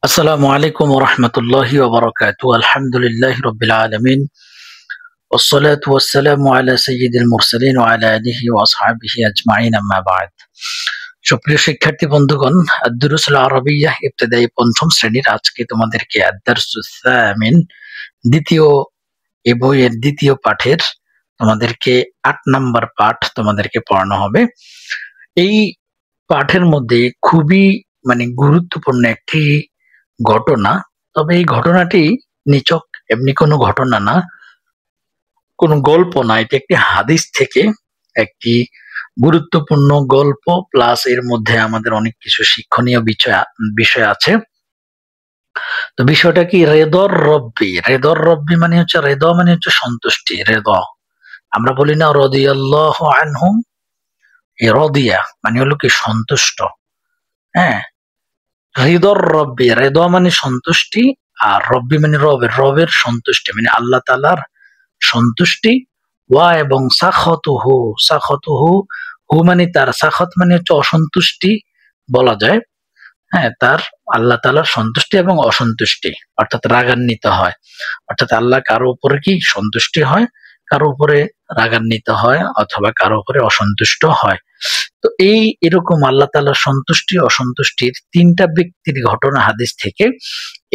আসসালামু আলাইকুম ওয়া রাহমাতুল্লাহি ওয়া বারাকাতুহু। আলহামদুলিল্লাহি রাব্বিল আলামিন ওয়াসসালাতু ওয়াসসালামু আলা সাইয়্যিদিল মুরসালিন ওয়া আলা আলিহি ওয়া আসহাবিহি আজমাইন, আম্মা বা'দ। সুপ্রিয় শিক্ষার্থী বন্ধুগণ, আদ-দুরুসুল আরাবিyyah ইবতিদায়ী পঞ্চম শ্রেণীর আজকে তোমাদেরকে আদ-দারসুস সামিন দ্বিতীয় এই বইয়ের দ্বিতীয় পাঠের তোমাদেরকে ৮ নাম্বার পাঠ তোমাদেরকে পড়ানো হবে। এই পাঠের মধ্যে খুবই গুরুত্বপূর্ণ একটি ঘটনা। তবে এই ঘটনাটি নিছক এমনি কোনো ঘটনা না, কোনো গল্প না, এটা একটি হাদিস থেকে একটি গুরুত্বপূর্ণ গল্প, প্লাস এর মধ্যে আমাদের অনেক কিছু শিক্ষণীয় বিষয় আছে। তো বিষয়টা কি? রেদর রব্বি। রেদর রব্বি মানে হচ্ছে, রেদ মানে হচ্ছে সন্তুষ্টি। রেদ আমরা বলি না রাদিয়াল্লাহু আনহুম, এই রদিয়া মানে হলো কি সন্তুষ্ট। হ্যাঁ, হৃদর রব্বি, রেদ মানে সন্তুষ্টি, আর রব্বি মানে রবের, রবের সন্তুষ্টি মানে আল্লাহ তাআলার সন্তুষ্টি। ওয়া এবং সাখতুহু, সাখতুহু, হু মানে তার, সাখত মানে হচ্ছে অসন্তুষ্টি বলা যায়। হ্যাঁ, তার আল্লাহ তাআলার সন্তুষ্টি এবং অসন্তুষ্টি, অর্থাৎ রাগান্বিত হয়। অর্থাৎ আল্লাহ কারো উপরে কি সন্তুষ্টি হয়, কারো উপরে রাগান্বিত হয়, অথবা কারো উপরে অসন্তুষ্ট হয়। তো এরকম আল্লাহ তাআলার সন্তুষ্টি অসন্তুষ্টির তিনটা ব্যক্তির ঘটনা হাদিস থেকে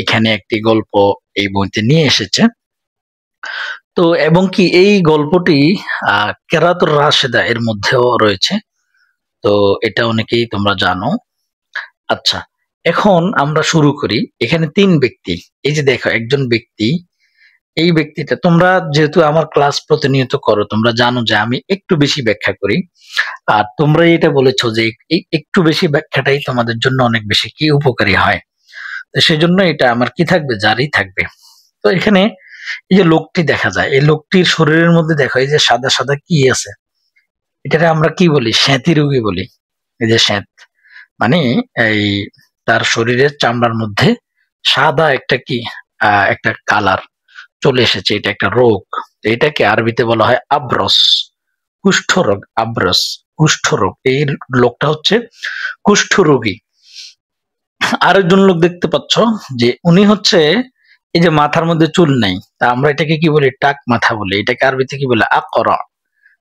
এখানে একটি গল্প এই বইতে নিয়ে এসেছে। তো এবং কি এই গল্পটি কেরাতুর রাশেদা এর মধ্যেও রয়েছে। তো এটা অনেকেই তোমরা জানো। আচ্ছা, এখন আমরা শুরু করি। এখানে তিন ব্যক্তি, এই যে দেখো একজন ব্যক্তি, এই ব্যক্তিটা, তোমরা যেহেতু আমার ক্লাস প্রতিনিয়ত করো, তোমরা জানো যে আমি একটু বেশি ব্যাখ্যা করি। আর তোমরা এটা বলেছো যে এই একটু বেশি ব্যাখ্যাটাই তোমাদের জন্য অনেক বেশি কি উপকারী হয়। তো সেজন্য এটা আমার কি থাকবে, জারি থাকবে। তো এখানে এই যে লোকটি দেখা যায়, এই লোকটির শরীরের মধ্যে দেখো এই যে সাদা সাদা কি আছে, এটাকে আমরা কি বলি? শ্বেতি রোগী বলি। এই যে শ্বেত মানে এই তার শরীরের চামড়ার মধ্যে সাদা একটা কি একটা কালার চলে এসেছে, এটা একটা রোগ। এটাকে আরবিতে বলা হয় আব্রস, কুষ্ঠ রোগ। আব্রস কুষ্ঠ রোগ। এই লোকটা হচ্ছে কুষ্ঠ রোগী। আরেকজন লোক দেখতে পাচ্ছ যে উনি হচ্ছে, এই যে মাথার মধ্যে চুল নেই, তা আমরা এটাকে কি বলি? টাক মাথা বলি। এটাকে আরবিতে কি বলে? আকরা।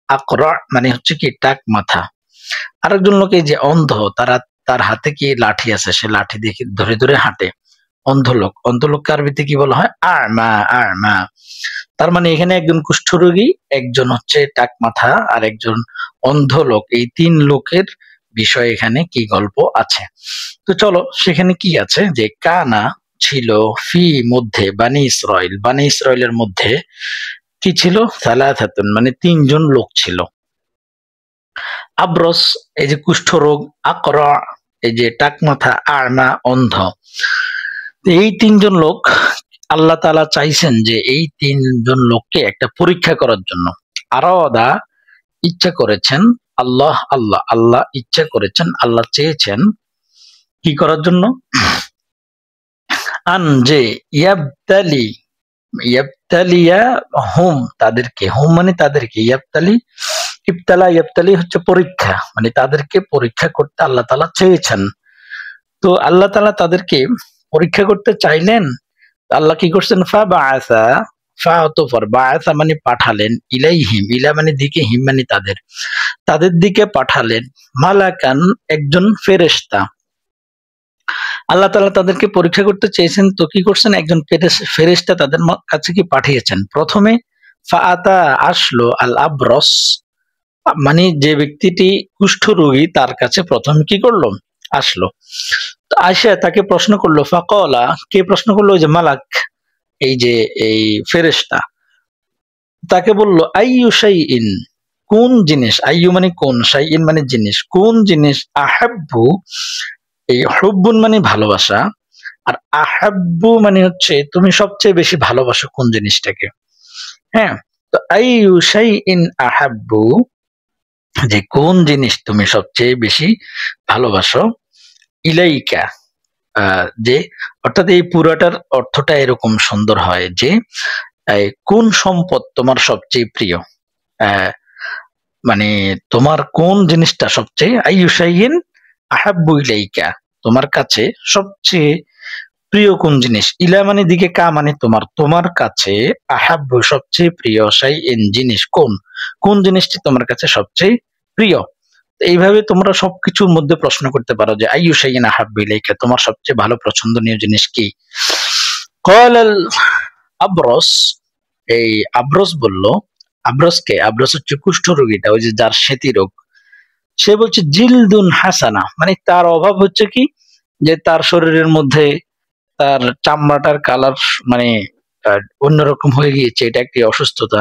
আকরা মানে হচ্ছে কি টাক মাথা। আরেকজন লোক এই যে অন্ধ, তার হাতে কি লাঠি আছে, সে লাঠি দিয়ে ধরে ধরে হাঁটে। অন্ধলোক, অন্ধলোককে আরবিতে কি বলা হয়? আ'মা। আ'মা তার মানে এখানে একজন কুষ্ঠরোগী, একজন হচ্ছে টাক মাথা, আর একজন অন্ধ লোক। এই তিন লোকের বিষয়ে এখানে কি গল্প আছে। তো চলো সেখানে কি আছে, যে কানা ছিল ফি মধ্যে বানি ইসরাইল, বানি ইসরাইলের মধ্যে কি ছিল? সালাসাতুন মানে তিনজন লোক ছিল। আব্রস এই যে কুষ্ঠ রোগ, আকরা এই যে টাক মাথা, আ'মা অন্ধ। এই তিনজন লোক, আল্লাহ তাআলা চাইছেন যে এই তিনজন লোককে একটা পরীক্ষা করার জন্য। আরাদা ইচ্ছা করেছেন, আল্লাহ আল্লাহ আল্লাহ ইচ্ছা করেছেন, আল্লাহ চেয়েছেন কি করার জন্য? আন যে ইয়াবতালি, ইয়াবতালিয়া হুম তাদেরকে, হুম মানে তাদেরকে, ইয়াবতালি ইবতালা, ইয়াবতালি হচ্ছে পরীক্ষা, মানে তাদেরকে পরীক্ষা করতে আল্লাহ তাআলা চেয়েছেন। তো আল্লাহ তাআলা তাদেরকে পরীক্ষা করতে চাইলেন। আল্লাহ কি করছেন? ফা বাআসা, ফা অতঃপর, বাআসা মানে পাঠালেন, ইলাইহিম, ইলা মানে দিকে, হিম মানে তাদের, তাদের দিকে পাঠালেন মালাকান একজন ফেরেশতা। আল্লাহ তাআলা তাদেরকে পরীক্ষা করতে চেয়েছেন, তো কি করছেন? একজন ফেরেশতা তাদের কাছে কি পাঠিয়েছেন। প্রথমে ফাআতা আসলো আল আব্রস, মানে যে ব্যক্তিটি কুষ্ঠ রোগী, তার কাছে প্রথমে কি করলো? আসলো। তো আয়েশা তাকে প্রশ্ন করলো, ফাকালা, কে প্রশ্ন করলো? ওই যে মালাক, এই যে এই ফেরেশতা তাকে বলল, আইয়ু শাইইন, কোন জিনিস, আইয়ু মানে কোন, শাইইন মানে জিনিস, কোন জিনিস, আহাব্বু এই হুব্বুন মানে ভালোবাসা, আর আহাব্বু মানে হচ্ছে তুমি সবচেয়ে বেশি ভালোবাসো কোন জিনিসটাকে। হ্যাঁ, তো আইয়ু শাইইন আহাব্বু, যে কোন জিনিস তুমি সবচেয়ে বেশি ভালোবাসো, ইলাইকা যে, অর্থাৎ এই পুরাটার অর্থটা এরকম সুন্দর হয় যে কোন সম্পদ তোমার সবচেয়ে প্রিয়, মানে তোমার কোন জিনিসটা সবচেয়ে, আইয়ু শাইইন আহাব্বু ইলাইকা, তোমার কাছে সবচেয়ে প্রিয় কোন জিনিস, ইলা মানে দিকে, কা মানে তোমার, তোমার কাছে আহাব্বু সবচেয়ে প্রিয়, শাইইন জিনিস, কোন কোন জিনিসটি তোমার কাছে সবচেয়ে প্রিয়। এইভাবে তোমরা সবকিছুর মধ্যে প্রশ্ন করতে পারো যে আইয়ু শাইইন আহাব্বু ইলাইকা, তোমার সবচেয়ে ভালো পছন্দনীয় জিনিস কি। ক্বালাল আবরস, এই আবরস বলল, আবরসকে, আবরস হচ্ছে কুষ্ঠ রোগীটা, ওই যে যার শ্বেতি রোগ, সে বলছে জিলদুন হাসানা, মানে তার অভাব হচ্ছে কি, যে তার শরীরের মধ্যে তার চামড়াটার কালার মানে অন্যরকম হয়ে গিয়েছে, এটা একটি অসুস্থতা।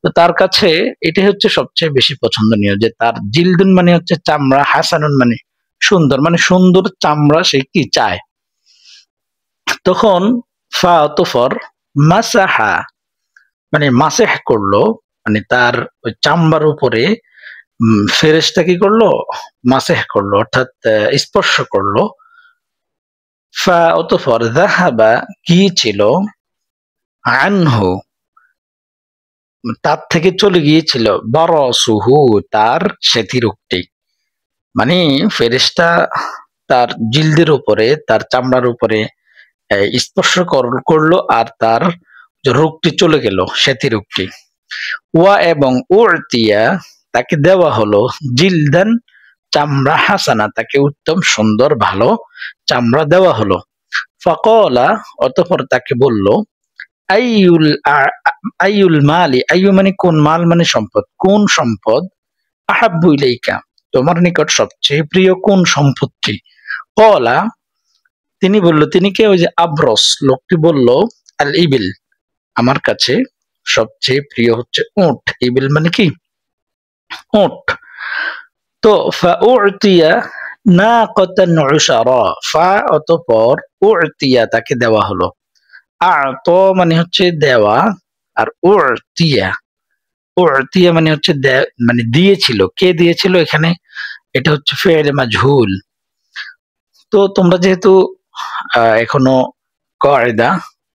তো তার কাছে এটাই হচ্ছে সবচেয়ে বেশি পছন্দনীয়, যে তার জিলদুন মানে হচ্ছে চামড়া, হাসানুন মানে সুন্দর, মানে সুন্দর চামড়া সে কি চায়। তখন ফা অতঃপর মাসাহা মানে মাসেহ করলো, মানে তার ওই চামড়ার উপরে ফেরেশতা কি করলো, মাসেহ করলো, অর্থাৎ স্পর্শ করলো। ফা অতঃপর যাহাবা গিয়েছিল, আনহু তার থেকে চলে গিয়েছিল, বারসুহু তার স্মৃতিরোগটি, মানে ফেরেশতা তার জিলদের উপরে, তার চামড়ার উপরে স্পর্শ করলো, আর তার রোগটি চলে গেল, স্মৃতিরোগটি। ওয়া এবং উরতিয়া তাকে দেওয়া হলো, জিলদান চামড়া, হাসানা তাকে উত্তম সুন্দর ভালো চামড়া দেওয়া হলো। ফাকালা অতঃপর তাকে বলল, আইয়ুল আইয়ুল মালি, আইয়ু মানে কোন, মাল মানে সম্পদ, কোন সম্পদ, আহাব্বু ইলাইকা তোমার নিকট সবচেয়ে প্রিয় কোন সম্পদটি। কলা তিনি বলল, তিনি কে, ওই যে আবরস লোকটি বলল, আল ইবিল আমার কাছে সবচেয়ে প্রিয় হচ্ছে উট, ইবিল মানে কি উট। তো ফা উতিয়া নাকাতান উশারা, ফা অতঃপর উতিয়া তাকে দেওয়া হলো, আত মানে হচ্ছে দেওয়া, আর উতিয়া, উতিয়া মানে হচ্ছে মানে দিয়েছিল, কে দিয়েছিল এখানে, এটা হচ্ছে ফেলে মাজহুল। তো তোমরা যেহেতু এখনো কায়দা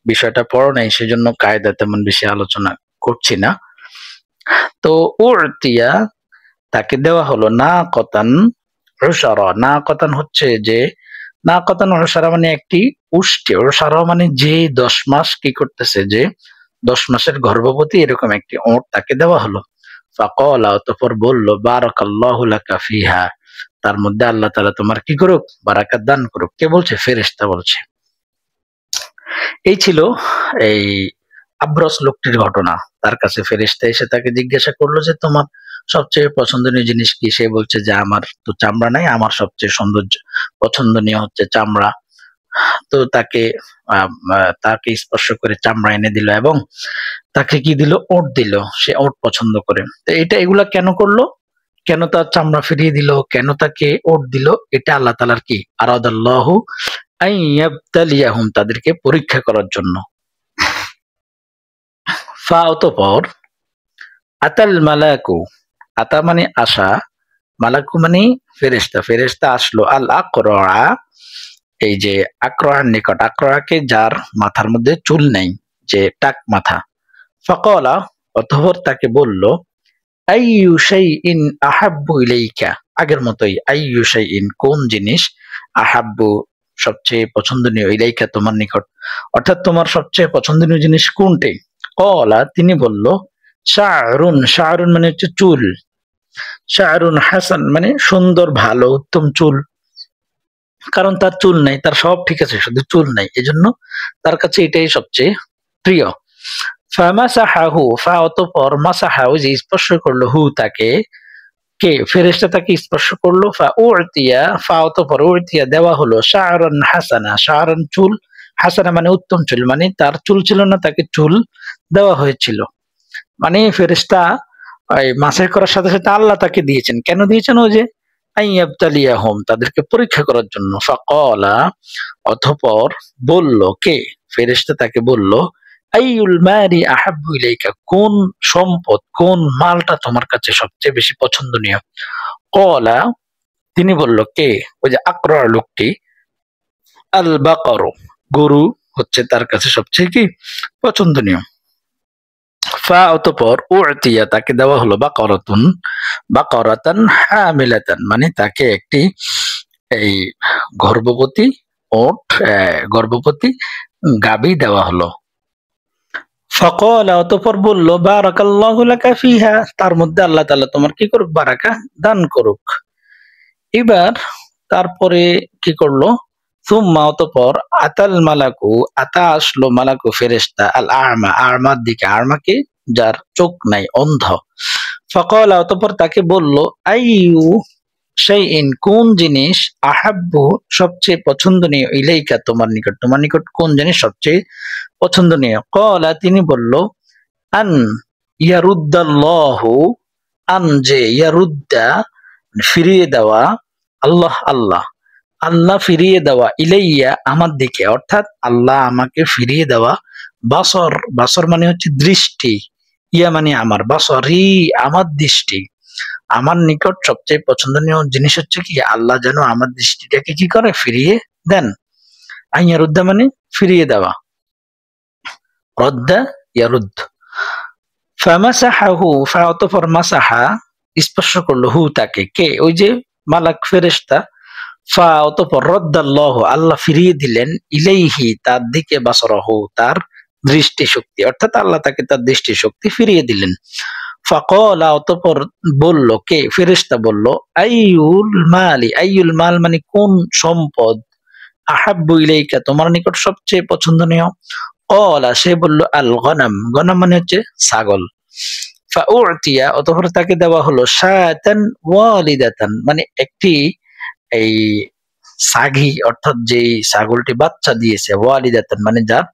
বিষয়টা পড়ো নাই, সেজন্য কায়দা তেমন বেশি আলোচনা করছি না। তো উতিয়া তাকে দেওয়া হলো, না কতান উশারা, না কতান হচ্ছে যে, না কতান উশারা মানে একটি উষ্টি, উশারা মানে যে 10 মাস কি করতেছে, যে 10 মাসের গর্ভবতী, এরকম একটি ওট তাকে দেওয়া হলো। ফাকালা অতঃপর বলল, বারাকাল্লাহু লাকা ফিহা, তার মধ্যে আল্লাহ তাআলা তোমার কি করুক, বারাকাত দান করুক। কে বলছে, ফেরেশতা বলছে। এই ছিল এই আব্রস লোকটির ঘটনা। তার কাছে ফেরেশতা এসে তাকে জিজ্ঞাসা করলো যে তোমার সবচেয়ে পছন্দনীয় জিনিস কি। সে বলছে যে আমার তো চামড়া নাই, আমার সবচেয়ে সৌন্দর্য পছন্দনীয় হচ্ছে চামড়া। তো তাকে তাকে স্পর্শ করে চামড়া এনে দিল, এবং তাকে কি দিল, ওট দিল, সে ওট পছন্দ করে। তো এগুলা কেন করলো, কেন তার চামড়া ফিরিয়ে দিল, কেন তাকে ওট দিল, এটা আল্লাহ তাআলার কি, আরাদাল্লাহু আইয়াবতালিয়াহুম তাদেরকে পরীক্ষা করার জন্য। ফা অতঃপর আতাল মালাকু, আতা মানে আসা, মালাকু মানে ফেরেশতা, ফেরেশতা আসলো, আল আকরা এই যে আকরার নিকট, আকরাকে যার মাথার মধ্যে চুল নেই, যে টাক মাথা। ফাকালা অতঃপর তাকে বলল, আইয়ু শাইইন আহাব্বু ইলাইকা, আগের মতোই, আইয়ু শাইইন কোন জিনিস, আহাব্বু সবচেয়ে পছন্দনীয়, ইলাইকা তোমার নিকট, অর্থাৎ তোমার সবচেয়ে পছন্দনীয় জিনিস কোনটি। কলা তিনি বলল, শা'রুন, শা'রুন মানে হচ্ছে চুল, শা'রুন হাসান মানে সুন্দর ভালো উত্তম চুল, কারণ তার চুল নাই, তার সব ঠিক আছে, শুধু চুল নাই, এজন্য তার কাছে এটাই সবচেয়ে প্রিয়। ফামাসাহাহু, ফা অতঃপর মাসাহাহু যে স্পর্শ করলো, হু তাকে, কে, ফেরেশতা তাকে স্পর্শ করলো। ফা উতিয়া, ফা অতঃপর উতিয়া দেওয়া হলো, শা'রান হাসানা, শা'রান চুল, হাসানা মানে উত্তম চুল, মানে তার চুল ছিল না, তাকে চুল দেওয়া হয়েছিল। মানে ফেরেশতা মাসাহ করার সাথে সাথে আল্লাহ তাকে দিয়েছেন, কেন দিয়েছেন, ওই যে আইয়াবতালিয়াহুম তাদেরকে পরীক্ষা করার জন্য। ফাকালা অতঃপর বলল, কে, ফেরেশতা তাকে বলল, আইয়ুল মালি আহাব্বু ইলাইকা কোন সম্পদ, কোন মালটা তোমার কাছে সবচেয়ে বেশি পছন্দনীয়। কলা তিনি বলল, কে, ওই যে আকরা লোকটি, আল বাকারু গরু হচ্ছে তার কাছে সবচেয়ে কি পছন্দনীয়। ফা অতঃপর উতিয়া তাকে দেওয়া হলো, বাকারাতুন, বাকারাতান হামিলাতান মানে তাকে একটি এই গর্ভবতী ওট গর্ভবতী গাবি দেওয়া হলো। ফাকালা, অতঃপর বলল, বারাকাল্লাহু লাকা ফিহা, তার মধ্যে আল্লাহ তাআলা তোমার কি করুক, বারাকা দান করুক। এবার তারপরে কি করলো, সুম্মা, অতঃপর আতাল মালাকু, আতা আসলো মালাকু ফেরেশতা, আল আ'মা, আ'মার দিকে, আ'মাকে যার চোখ নাই, অন্ধ। ফাকালা, অতঃপর তাকে বলল, আইয়ু শাইইন, কোন জিনিস, আহাব্বু সবচেয়ে পছন্দনীয়, ইলাইকা তোমার নিকট, তোমার নিকট কোন জিনিস সবচেয়ে পছন্দনীয়। ক্বালা, তিনি বলল, আন ইয়ারুদ্দাল্লাহু, আন যে, ইয়ারুদ্দা ফিরিয়ে দেওয়া, আল্লাহ আল্লাহ, আল্লাহ ফিরিয়ে দেওয়া, ইলাইয়া আমার দিকে, অর্থাৎ আল্লাহ আমাকে ফিরিয়ে দেওয়া, বাসর, বাসর মানে হচ্ছে দৃষ্টি, ইয়া মানে আমার, বাসরি আমার দৃষ্টি, আমার নিকট সবচেয়ে পছন্দনীয় জিনিস হচ্ছে কি, আল্লাহ যেন আমার দৃষ্টিটাকে কি করে, ফিরিয়ে দেন। আইয়ারুদ্দা মানে ফিরিয়ে দেওয়া, রদ্দা ইয়ারুদ্দ। ফামাসাহাহু, অতঃপর মাসাহা স্পর্শ করলো, হু তাকে, কে, ওই যে মালাক ফেরেশতা। ফা, অতঃপর রদ্দাল্লাহু, আল্লাহ ফিরিয়ে দিলেন, ইলাইহি তার দিকে, বাসরাহু তার দৃষ্টি শক্তি, অর্থাৎ আল্লাহ তাকে তার দৃষ্টি শক্তি ফিরিয়ে দিলেন। ফাকালা, অতঃপর বলল, কে, ফেরেশতা বলল, আইয়ুল মালি, আইয়ুল মাল মানে কোন সম্পদ, আহাব্বু ইলাইকা তোমার নিকট সবচেয়ে পছন্দনীয়। ক্বালা, সে বলল, আল গনাম, গনাম মানে হচ্ছে ছাগল। ফাউতিয়া, অতঃপর তাকে দেওয়া হলো, শাতান ওয়ালিদাতান মানে একটি এই সাগি, অর্থাৎ যেই ছাগলটি বাচ্চা দিয়েছে, ওয়ালিদাতান মানে যার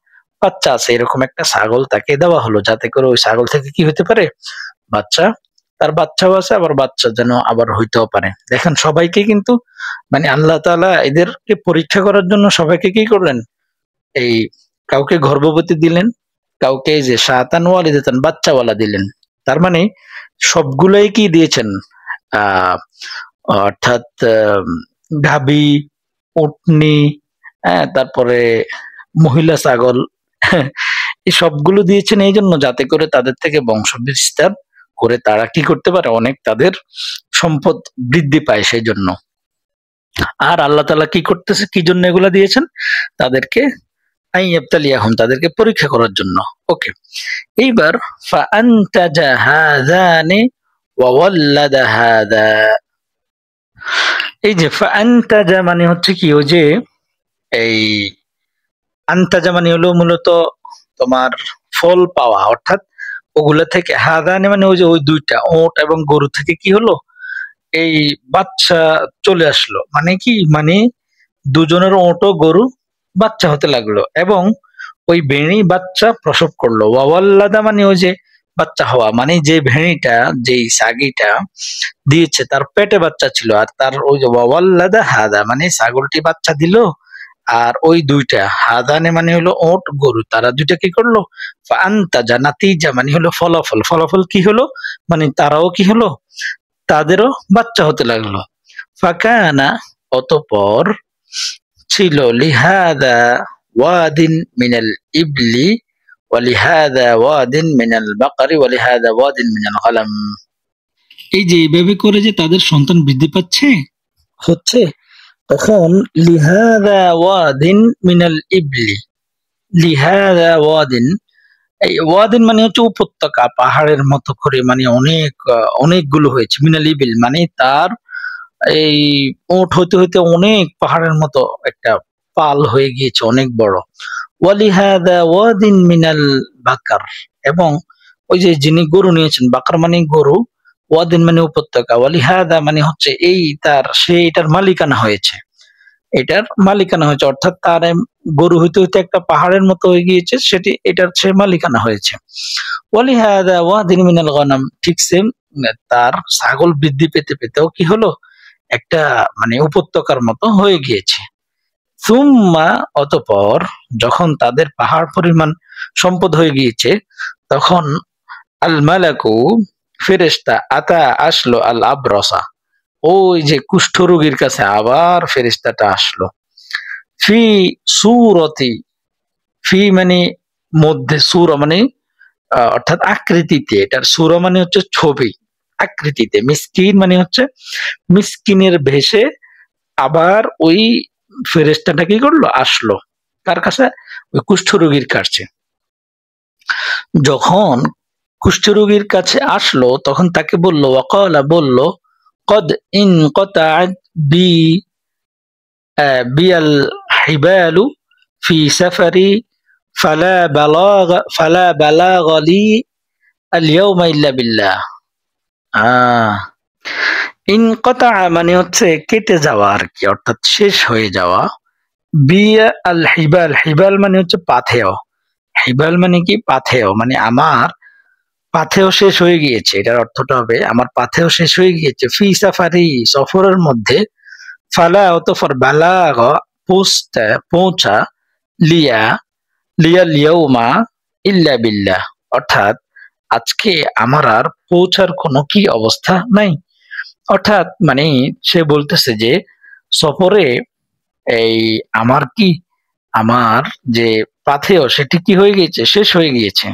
বাচ্চা আছে, এরকম একটা ছাগল তাকে দেওয়া হলো, যাতে করে ওই ছাগল থেকে কি হতে পারে, বাচ্চা, তার বাচ্চাও আছে, আবার বাচ্চা যেন আবার হইতেও পারে। দেখেন সবাইকে কিন্তু মানে আল্লাহ তাআলা এদেরকে পরীক্ষা করার জন্য সবাইকে কি করলেন, এই কাউকে গর্ভবতী দিলেন, কাউকে যে শাতান ওয়ালিদাতান বাচ্চাওয়ালা দিলেন। তার মানে সবগুলাই কি দিয়েছেন, আহ অর্থাৎ গাভী, উটনি, হ্যাঁ, তারপরে মহিলা ছাগল, এই সবগুলো দিয়েছেন এই জন্য যাতে করে তাদের থেকে বংশ বিস্তার করে তারা কি করতে পারে, অনেক তাদের সম্পদ বৃদ্ধি পায় সেই জন্য। আর আল্লাহ তাআলা কি করতেছে, কি জন্য এগুলা দিয়েছেন, তাদেরকে আইয়াবতালিয়াহুম তাদেরকে পরীক্ষা করার জন্য। ওকে, এইবার ফাআনতাজা হাযানি ওয়া ওয়াল্লাদা হাযা, এই যে ফাআনতাজা মানে হচ্ছে কি, ওই যে এই আনতাজা মানে হলো মূলত তোমার ফল পাওয়া, অর্থাৎ ওগুলা থেকে, হাযানি মানে ওই যে ওই দুইটা ওট এবং গরু থেকে কি হলো, এই বাচ্চা চলে আসলো, মানে কি, মানে দুজনের ওট ও গরু বাচ্চা হতে লাগলো, এবং ওই ভেড়ি বাচ্চা প্রসব করলো। ওয়াওয়াল্লাদা মানে ওই যে বাচ্চা হওয়া, মানে যে ভেড়িটা, যেই ছাগিটা দিয়েছে তার পেটে বাচ্চা ছিল, আর তার ওই যে ওয়াওয়াল্লাদা হাদা মানে ছাগলটি বাচ্চা দিল, আর ওই দুইটা, হাদানে মানে হলো ওট গরু, তারা দুইটা কি করলো, আনতাজা, নাতিজা মানে হলো ফলাফল, ফলাফল কি হলো, মানে তারাও কি হলো, তাদেরও বাচ্চা হতে লাগলো। ফাকানা, অতঃপর ছিল, লিহাদা ওয়াদিন মিনাল ইবলি ওয়ালিহাদা ওয়াদিন মিনাল বাকারি ওয়ালিহাদা ওয়াদিন মিনাল গনাম, এই যে এইভাবে করে যে তাদের সন্তান বৃদ্ধি পাচ্ছে হচ্ছে, তখন লিহাদা ওয়াদিন মিনাল ইবলি, লিহাদা ওয়াদিন, এই ওয়াদিন মানে হচ্ছে উপত্যকা, পাহাড়ের মতো করে, মানে অনেক অনেকগুলো হয়েছে, মিনাল ইবিল মানে তার এই ওট হইতে হইতে অনেক পাহাড়ের মতো একটা পাল হয়ে গিয়েছে, অনেক বড়। ওয়ালিহাদা ওয়াদিন মিনাল বাকার, এবং ওই যে যিনি গরু নিয়েছেন, বাকার মানে গরু, ওয়াদিন মানে উপত্যকা, ওয়ালিহাদা মানে হচ্ছে এই তার, সে এটার মালিকানা হয়েছে, এটার মালিকানা হয়েছে, অর্থাৎ তার গরু হইতে হইতে একটা পাহাড়ের মতো হয়ে গিয়েছে, সেটি এটার সে মালিকানা হয়েছে। ওয়ালিহাদা ওয়াদিন মিনাল গনাম, ঠিক সেম, তার ছাগল বৃদ্ধি পেতে পেতেও কি হলো, একটা মানে উপত্যকার মতো হয়ে গিয়েছে। সুম্মা, অতঃপর যখন তাদের পাহাড় পরিমাণ সম্পদ হয়ে গিয়েছে, তখন আল মালাকু ফেরেশতা, আতা আসলো, আল আবরসা ওই যে কুষ্ঠরোগীর কাছে আবার ফেরেশতাটা আসলো। ফি সুরতি, ফি মানে মধ্যে, সুরা মানে অর্থাৎ আকৃতিতে, এটার সুরা মানে হচ্ছে ছবি, আকৃতিতে, মিসকিন মানে হচ্ছে মিসকিনের ভেষে, আবার ওই ফেরেশতাটা কি করলো, আসলো কার কাছে, ওই কুষ্ঠরোগীর কাছে। যখন কুষ্ঠরোগীর কাছে আসলো তখন তাকে বলল, ওয়াকালা বলল, কদ ইনকাতাআত বি বিয়াল হিবালু ফি সাফারি ফালা বালাগ লি আল ইয়াউমা ইল্লা বিল্লাহ। ইনকাতা মানে হচ্ছে কেটে যাওয়া আর কি, অর্থাৎ শেষ হয়ে যাওয়া। বিয়া আল হিবাল, হিবাল মানে হচ্ছে পাথেয়, হিবাল মানে কি, পাথেয়, মানে আমার পাথেয় শেষ হয়ে গিয়েছে, এটার অর্থটা হবে আমার পাথেয় শেষ হয়ে গিয়েছে, ফি সাফারি সফরের মধ্যে, ফালা অতঃপর বালাগ পৌঁছতে পৌঁছা, লিয়া লিয়াল ইয়াউমা ইল্লা বিল্লাহ, অর্থাৎ আজকে আমার আর পৌঁছার কোনো কি অবস্থা নাই। অর্থাৎ মানে সে বলতেছে যে সফরে এই আমার কি, আমার যে পাথেয় সেটি কি হয়ে গিয়েছে, শেষ হয়ে গিয়েছে।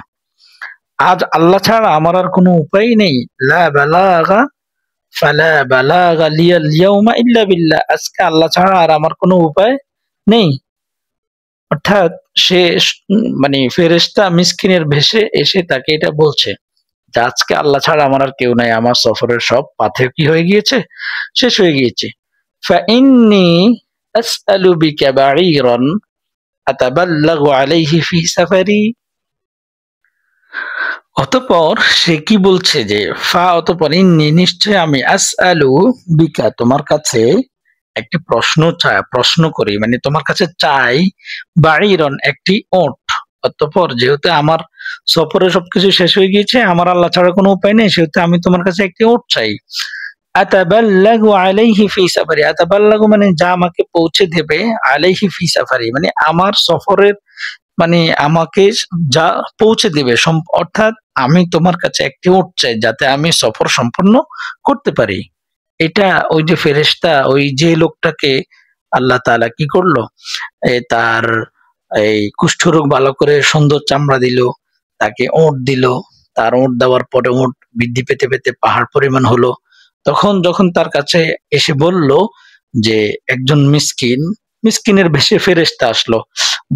আজ আল্লাহ ছাড়া আমার আর কোনো উপায় নেই। লা বালাগা ফালা বালাগা লিয়াল ইয়াউমা ইল্লা বিল্লাহ, আজকে আল্লাহ ছাড়া আর আমার কোনো উপায় নেই। অর্থাৎ সে মানে ফেরেশতা মিসকিনের ভেসে এসে তাকে এটা বলছে যে আজকে আল্লাহ ছাড়া আমার আর কেউ নাই, আমার সফরের সব পাথেয় কি হয়ে গিয়েছে, শেষ হয়ে গিয়েছে। ফাইন্নী আসআলু বিকা বাঈরান আতাবাল্লাগু আলাইহি ফি সাফারি। অতঃপর সে কি বলছে যে অতঃপর ইন্নী নিশ্চয় আমি, আসআলু বিকা তোমার কাছে একটি প্রশ্ন করি, মানে তোমার কাছে চাই, বাঈরান একটি ওট। অতঃপর যেহেতু আমার সফরে সবকিছু শেষ হয়ে গিয়েছে, আমার আল্লাহ ছাড়া কোনো উপায় নেই, সেহেতু আমি তোমার কাছে একটি ওট চাই। আতাবাল্লাগু আলাইহি ফি সাফারি, আতাবাল্লাগু মানে যা আমাকে পৌঁছে দেবে, আলাইহি ফি সাফারি মানে আমার সফরের, মানে আমাকে যা পৌঁছে দেবে, অর্থাৎ আমি তোমার কাছে একটি উট চাই যাতে আমি সফর সম্পন্ন করতে পারি। এটা ওই যে ফেরেশতা, ওই যে লোকটাকে আল্লাহ তাআলা কি করলো, তার এই কুষ্ঠরোগ ভালো করে সুন্দর চামড়া দিল, তাকে ওট দিল, তার ওট দেওয়ার পরে ওট বৃদ্ধি পেতে পেতে পাহাড় পরিমাণ হলো। তখন যখন তার কাছে এসে বলল যে একজন মিসকিনের ভেসে ফেরেশতা আসলো,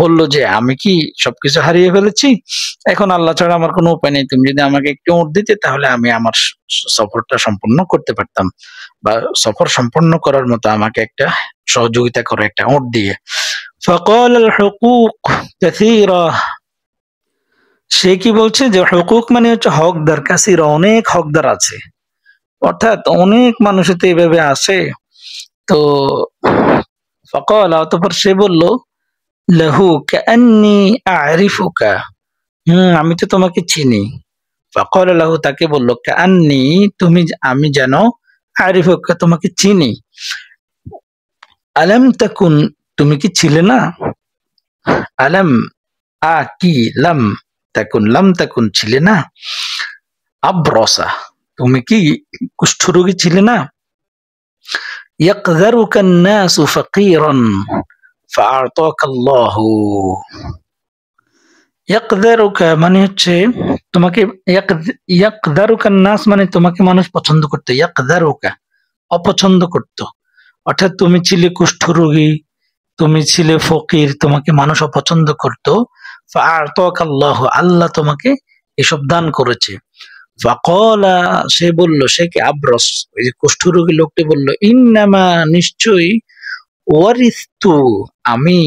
বলল যে আমি কি সবকিছু হারিয়ে ফেলেছি, এখন আল্লাহ ছাড়া আমার কোনো উপায় নেই, তুমি যদি আমাকে একটু ওট দিতে তাহলে আমি আমার সফরটা সম্পূর্ণ করতে পারতাম, বা সফর সম্পন্ন করার মতো আমাকে একটা সহযোগিতা করো একটা ওট দিয়ে। ফাকাল আল হুকুক কাসীরা, সে কি বলছে যে হুকুক মানে হচ্ছে হকদার, কাসীরা অনেক হকদার আছে, অর্থাৎ অনেক মানুষ তো এইভাবে আসে। তো ফাকাল অতঃপর সে বলল, লাহু কাআন্নী আ'রিফুকা, আমি তো তোমাকে চিনি। ফাকাল লাহু তাকে বলল, কাআন্নী তুমি, আমি যেন, আ'রিফুকা তোমাকে চিনি। আলাম তাকুন তুমি কি ছিলে না, আলাম কি লাম তাকুন, লাম তাকুন ছিলে না, আব্রসা তুমি কি কুষ্ঠরোগী ছিলে না, ইয়াকযারুকা আন-নাসু ফাকীরান ফাআতাকা আল্লাহু, ইয়াকযারুকা মানে হচ্ছে তোমাকে, ইয়াকযারুকা আন-নাস মানে তোমাকে মানুষ পছন্দ করত, ইয়াকযারুকা অপছন্দ করত, অর্থাৎ তুমি ছিলে কুষ্ঠরোগী, তুমি ছিলে ফকির, তোমাকে মানুষ অপছন্দ করত। ফাআতাকা আল্লাহু, আল্লাহ তোমাকে এসব দান করেছে। ফাকালা সে বলল, সে কি আব্রস, ওই যে কুষ্ঠরোগী লোকটি বলল, ইন্নামা নিশ্চয়ই, ওয়ারিস্তু আমি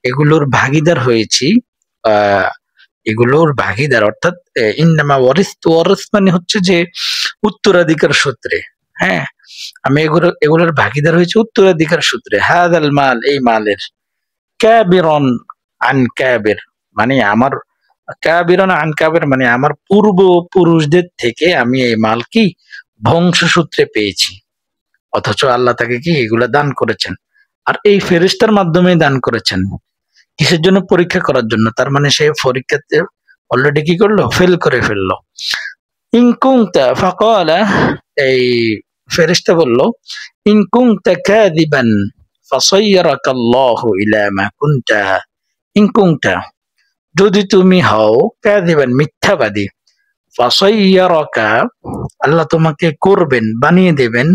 এগুলোর ভাগীদার হয়েছি, এগুলোর ভাগীদার, অর্থাৎ ইন্নামা ওয়ারিস্তু, ওয়ারিস মানে হচ্ছে যে উত্তরাধিকার সূত্রে, হ্যাঁ আমি এগুলোর ভাগীদার হয়েছে উত্তরাধিকার সূত্রে। হাদাল মাল এই মালের, কাবিরন আন কাবির মানে আমার, কাবিরন আন কাবির মানে আমার পূর্বপুরুষদের থেকে আমি এই মাল কি বংশসূত্রে পেয়েছি, অথচ আল্লাহ তাকে কি এগুলা দান করেছেন, আর এই ফেরেশতার মাধ্যমে দান করেছেন। কিসের জন্য, পরীক্ষা করার জন্য, তার মানে সে পরীক্ষাতে অলরেডি কি করলো, ফেল করে ফেললো। ইন কুনতা ফাকালা এই ফেরেশতা বলল, ইন কুনতা কাযিবান ফাসায়্যারাকা আল্লাহু ইলা মা কুনতা, ইন কুনতা যদি তুমি হও, কাযিবান মিথ্যাবাদী, ফাসায়্যারাকা আল্লাহ তোমাকে করবেন, বানিয়ে দেবেন,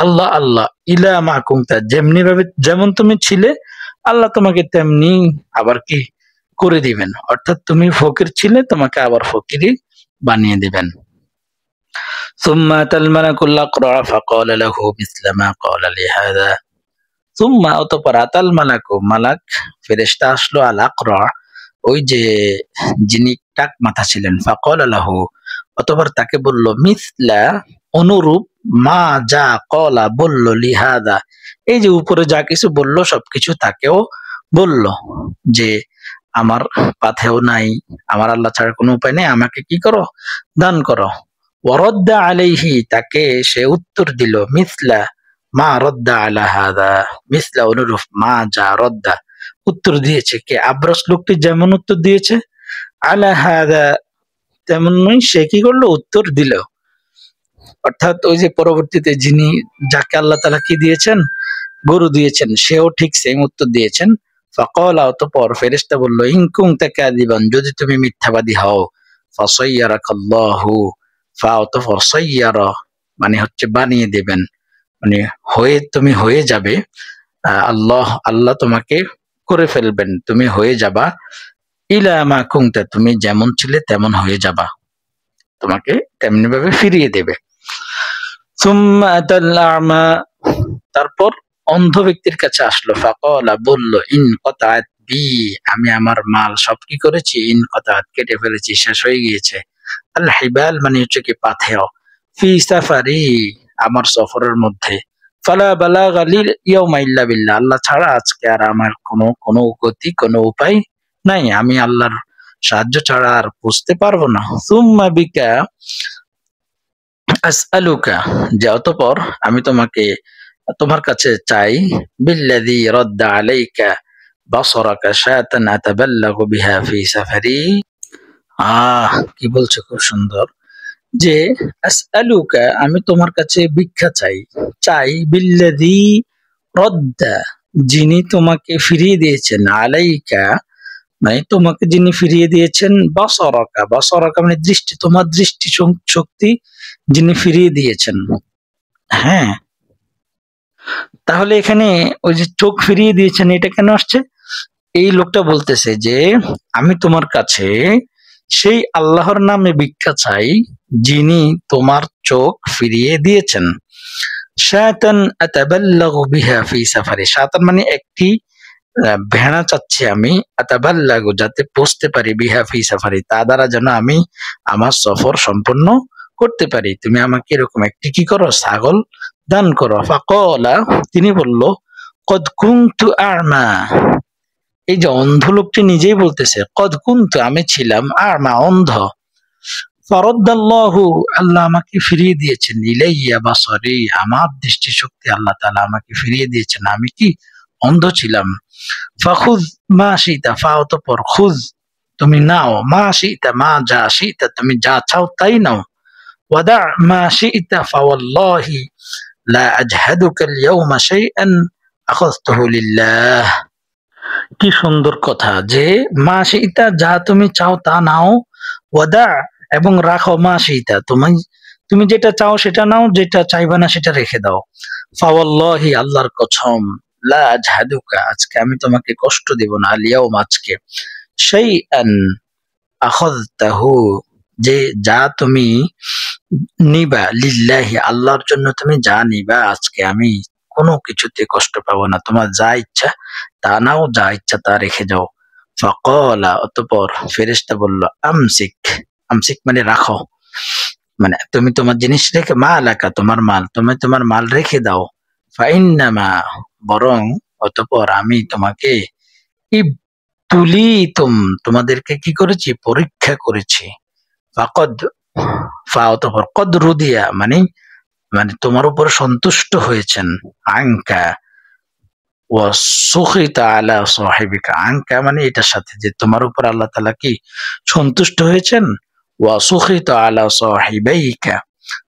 আল্লাহ আল্লাহ ইলা মা কুনতা, যেমনি ভাবে যেমন তুমি ছিলে আল্লাহ তোমাকে তেমনি আবার কি করে দিবেন, অর্থাৎ তুমি ফকির ছিলে তোমাকে আবার ফকিরই বানিয়ে দিবেন। ثم أتى الملك الأقرع فقال له مثل ما قال لهذا ثم অতঃপর আতাল মালাকু, মালাক ফেরেশতা আসলো আল আকরা, ওই যে যিনি টাক মাথা ছিলেন, ফাকাল লাহু, অতঃপর তাকে বলল, মিসলা অনুরূপ, মা যা কলা বলল, লিহাদা এই যে উপরে যা কিছু বলল সবকিছু তাকেও বলল, যে আমার পাথেও নাই, আমার আল্লাহ ছাড়া কোনো উপায় নেই, আমাকে কি করো, দান করো। ওয়ারদ্দা আলাইহি, তাকে সে উত্তর দিল, মিসলা মা রদ্দা আলা হাদা, মিসলা অনুরূপ, মা যা রদ্দা উত্তর দিয়েছে, কে আব্রাস লোকটি যেমন উত্তর দিয়েছে, আলা হাদা তেমনই সে কি করলো, উত্তর দিল। অর্থাৎ ওই যে পরবর্তীতে যিনি, যাকে আল্লাহ তাআলা কি দিয়েছেন, গরু দিয়েছেন, সেও ঠিক সেম উত্তর দিয়েছেন। ফাকালা, অতঃপর ফেরেশতা বলল, ইন কুনতা কাযিবান, যদি তুমি মিথ্যাবাদী হও, ফাসায়্যারাকাল্লাহু, ফা অতঃপর সায়্যারা মানে হচ্ছে বানিয়ে দেবেন, মানে হয়ে তুমি হয়ে যাবে, আল্লাহ আল্লাহ তোমাকে করে ফেলবেন, তুমি হয়ে যাবা, ইলা মা কুনতা, তুমি যেমন ছিলে তেমন হয়ে যাবা, তোমাকে তেমনি ভাবে ফিরিয়ে দেবে। সুম্মা আতাল আ'মা, তারপর অন্ধ ব্যক্তির কাছে আসলো, ফাকালা বলল, ইন কতাআত বি, আমি আমার মাল সব কি করেছি, ইন কতাআত কেটে ফেলেছি, শেষ হয়ে গিয়েছে, আল হিবাল মানে হচ্ছে কি পাথেয়, ফি সাফারি আমার সফরের মধ্যে, ফালা বালাগা লিল ইয়াউমা ইল্লা বিল্লাহ, আল্লাহ ছাড়া আজকে আর আমার কোনো গতি কোনো উপায় নাই, আমি আল্লাহর সাহায্য ছাড়া আর বুঝতে পারবো না। সুম্মা বিকা আসআলুকা, যে অতঃপর আমি তোমাকে তোমার কাছে চাই, বিল্লাযী রাদ্দা আলাইকা বাসারাকা শাতান আতাবাল্লাগু বিহা ফি সাফারি। কি বলছো, খুব সুন্দর, যে আসআলুকা আমি তোমার কাছে ভিক্ষা চাই, চাই বিল্লাযী রাদ্দা যিনি তোমাকে ফিরিয়ে দিয়েছেন, আলাইকা মানে তোমাকে যিনি ফিরিয়ে দিয়েছেন, বাসারাকা, বাসারাকা মানে দৃষ্টি, তোমার দৃষ্টি শক্তি যিনি ফিরিয়ে দিয়েছেন। হ্যাঁ, তাহলে এখানে ওই যে চোখ ফিরিয়ে দিয়েছেন এটা কেন আসছে, এই লোকটা বলতেছে যে আমি তোমার কাছে সেই আল্লাহর নামে ভিক্ষা চাই যিনি তোমার চোখ ফিরিয়ে দিয়েছেন। শাতান আতাবাল্লাগু বিহা ফি সাফারি, শাতান মানে একটি ভেড়া চাচ্ছি আমি, আতাবাল্লাগু যাতে পৌঁছতে পারি, বিহা ফি সাফারি তা দ্বারা যেন আমি আমার সফর সম্পূর্ণ করতে পারি, তুমি আমাকে এরকম একটি কি করো, ছাগল দান করো। ফাকালা তিনি বলল, কদ কুনতু আ'মা, এই যে অন্ধ লোকটি নিজেই বলতেছে, কদ কুনতু আমি ছিলাম, আ'মা অন্ধ, ফারাদ্দাল্লাহু আল্লাহ আমাকে ফিরিয়ে দিয়েছেন, ইলাইয়া বাসারি আমার দৃষ্টিশক্তি আল্লাহ তাআলা আমাকে ফিরিয়ে দিয়েছেন, আমি কি অন্ধ ছিলাম। ফাখুয মা শিতা, ফা অতঃপর খুয তুমি নাও, মা শিতা মা যা শিতা তুমি যা চাও তাই নাও, ওয়াদা মা শিতা ফাওয়াল্লাহি লা আজহাদুকা আল-ইয়াওমা শাইআন আখাযতুহু লিল্লাহ। কি সুন্দর কথা, যে মা শিতা যা তুমি চাও তা নাও, ওয়াদা এবং রাখো, মা শিতা তুমি যেটা চাও সেটা নাও, যেটা চাইবা না সেটা রেখে দাও। ফাওয়াল্লাহি আল্লাহর কসম, লা আজহাদুকা আজকে আমি তোমাকে কষ্ট দেব না, আল-ইয়াওম আজকে, শাইআন আখাযতাহু যে যা তুমি নিবা, লিল্লাহি আল্লাহর জন্য তুমি যা নিবা, আজকে আমি কোনো কিছুতে কষ্ট পাবো না, তোমার যা ইচ্ছা তা নাও, যা ইচ্ছা তা রেখে যাও। ফাকালা অতঃপর ফেরেশতা বলল, আমসিক, আমসিক মানে রাখো, মানে তুমি তোমার জিনিস রেখে, মা আলাকা তোমার মাল, তুমি তোমার মাল রেখে দাও, ফাইন্নামা বরং, অতঃপর আমি তোমাকে ইবতুলিতুম তোমাদেরকে কি করেছি, পরীক্ষা করেছি, ফাকদ ফা অতঃপর কদ রুদিয়া মানে মানে তোমার উপর সন্তুষ্ট হয়েছেন, আনকা ওয়া সুখিতা আলা সাহিবিকা, আনকা মানে এটার সাথে যে তোমার উপর আল্লাহ তাআলা কি সন্তুষ্ট হয়েছেন, ওয়া সুখিতা আলা সাহিবাইকা,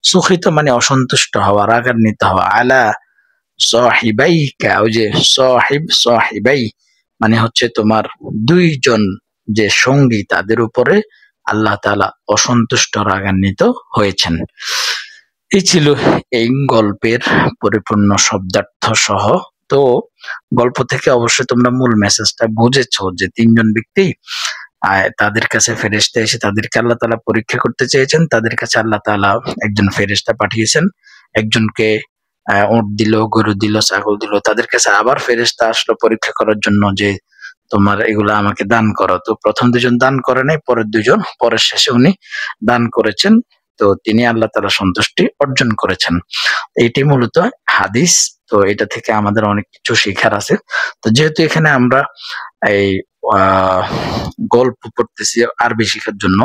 সুখিত মানে অসন্তুষ্ট হওয়া, রাগান্বিত হওয়া, আলা সাহিবাইকা ওই যে সাহিব সাহিবাই মানে হচ্ছে তোমার দুইজন যে সঙ্গী তাদের উপরে আল্লাহ তাআলা অসন্তুষ্ট রাগান্বিত হয়েছেন। এই ছিল এই গল্পের পরিপূর্ণ শব্দার্থ সহ। তো গল্প থেকে অবশ্যই তোমরা মূল মেসেজটা বুঝেছো যে তিনজন ব্যক্তি তাদের কাছে ফেরেশতা এসে তাদেরকে আল্লাহ তাআলা পরীক্ষা করতে চেয়েছেন। তাদের কাছে আল্লাহ তাআলা একজন ফেরেশতা পাঠিয়েছেন, একজনকে উট দিল, গরু দিল, ছাগল দিল। তাদের কাছে আবার ফেরেশতা আসলো পরীক্ষা করার জন্য যে তোমার এগুলা আমাকে দান করো। তো প্রথম দুজন দান করে নাই, পরের দুজন পরের শেষে উনি দান করেছেন। তো তিনি আল্লাহ তাআলা সন্তুষ্টি অর্জন করেছেন। এটি মূলত হাদিস। তো এটা থেকে আমাদের অনেক কিছু শেখার আছে। তো যেহেতু এখানে আমরা এই গল্প পড়তেছি আরবি শেখার জন্য,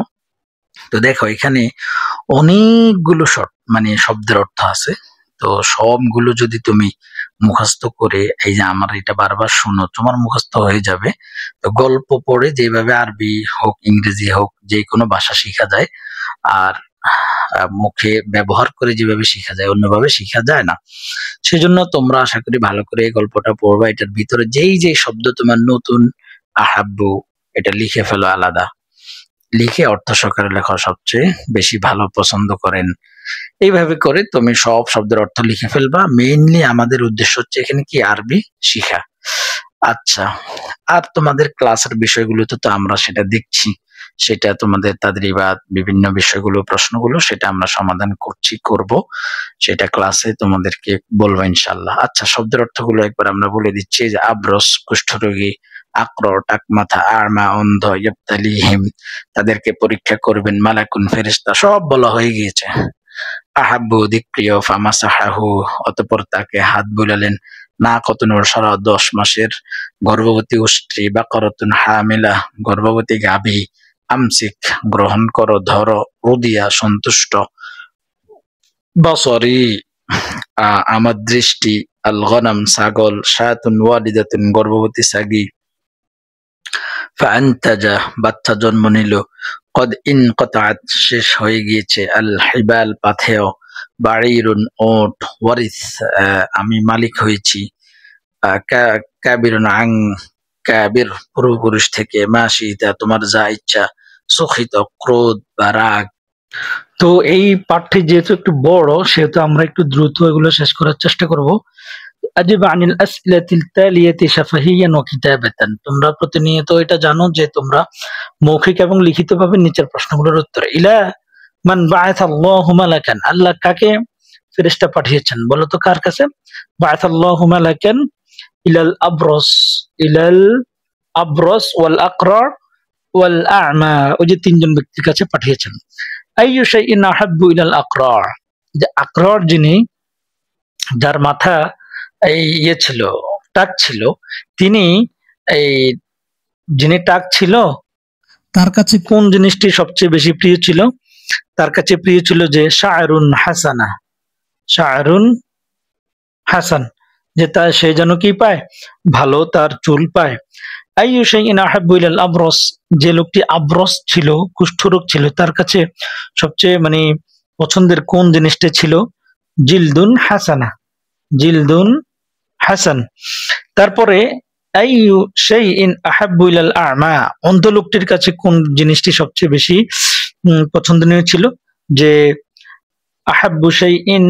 তো দেখো এখানে অনেকগুলো মানে শব্দের অর্থ আছে। তো সবগুলো যদি তুমি মুখস্থ করে, এই যে আমার এটা বারবার শোনো, তোমার মুখস্থ হয়ে যাবে। তো গল্প পড়ে যেভাবে আরবি হোক ইংরেজি হোক যে কোনো ভাষা শেখা যায়, আর মুখে ব্যবহার করে যেভাবে শেখা যায় অন্যভাবে শেখা যায় না। সেজন্য তোমরা আশা করি ভালো করে এই গল্পটা পড়বা। এটার ভিতরে যেই শব্দ তোমার নতুন, আহাব্বু, এটা লিখে ফেলো আলাদা, লিখে অর্থ সহকারে লেখা সবচেয়ে বেশি ভালো পছন্দ করেন। এইভাবে করে তুমি সব শব্দের অর্থ লিখে ফেলবা। মেইনলি আমাদের উদ্দেশ্য হচ্ছে এখানে কি আরবি শিখা। আচ্ছা, আর তোমাদের ক্লাসের বিষয়গুলো তো আমরা সেটা দেখছি, সেটা তোমাদের তাদরিবাত বিভিন্ন বিষয়গুলো প্রশ্নগুলো সেটা আমরা সমাধান করব, সেটা ক্লাসে তোমাদেরকে বলবো ইনশাল্লাহ। আচ্ছা, শব্দের অর্থগুলো একবার আমরা বলে দিচ্ছি যে আব্রস কুষ্ঠরোগী, আকর টাকমাথা, আরমা অন্ধ, ইবতালিহিম তাদেরকে পরীক্ষা করবেন, মালাকুন ফেরেশতা সব বলা হয়ে গিয়েছে। আহাব্বু দিক্রিয় ফামাসাহাহু অতঃপর তাকে হাত বুলালেন। না কতনুর সারা 10 মাসের গর্ভবতী স্ত্রী, বাকরাতুন হামিলা গর্ভবতী গাভী, আমসিক গ্রহণ করো, ধরো, রুদিয়া সন্তুষ্ট, বসরি আমার দৃষ্টি, আল গনাম ছাগল, শাতুন ওয়ালিদাতুন গর্ভবতী ছাগি, ফাআনতাজা বাচ্চা জন্ম নিল, কদ ইনকাতাত শেষ হয়ে গিয়েছে, আল হিবাল পাথেয়, বাড়িরুন ওট, ওয়ারিস আমি মালিক হয়েছি, কাবিরুন আং কাবির পূর্বপুরুষ থেকে, মাসিতা তোমার যা ইচ্ছা, সুখিত ক্রোধ বা রাগ। তো এই পাঠটি যেহেতু একটু বড় সেহেতু আমরা একটু দ্রুত এগুলো শেষ করার চেষ্টা করব। আজিব আনিল আসইলাতিল তালিয়াতি শাফাহিয়ান ওয়া কিতাবাতান, তোমরা প্রতিনিয়ত এটা জানো যে তোমরা মৌখিক এবং লিখিতভাবে নিচের প্রশ্নগুলোর উত্তর। ইলা মান বাআসাল্লাহু মালাকান, আল্লাহ কাকে ফেরেশতা পাঠিয়েছেন বলো তো, কার কাছে? বাআসাল্লাহু মালাকান ইলাল আবরস ওয়াল আকরার ওয়াল আ'মা, ওই যে তিনজন ব্যক্তির কাছে পাঠিয়েছেন। আইয়ু শাইইন আহাব্বু ইলাল আকরার, যে আকরার যিনি, যার মাথা এই ছিল টাক ছিল, তিনি এই যিনি টাক ছিল তার কাছে কোন জিনিসটি সবচেয়ে বেশি প্রিয় ছিল? তার কাছে প্রিয় ছিল যে শা'রুন হাসানা, শা'রুন হাসান, যে তার সে যেন কি পায়, ভালো তার চুল পায়। আইয়ু শাইইন আহাব্বু ইলাল আবরস, যে লোকটি আবরস ছিল, কুষ্ঠরোগ ছিল, তার কাছে সবচেয়ে মানে পছন্দের কোন জিনিসটা ছিল? জিলদুন হাসানা, জিলদুন হাসান। তারপরে আইয়ু শাইইন আহাব্বু ইলাল আ'মা, অন্ধ লোকটির কাছে কোন জিনিসটি সবচেয়ে বেশি পছন্দনীয় ছিল? যে আহাব্বু শাইইন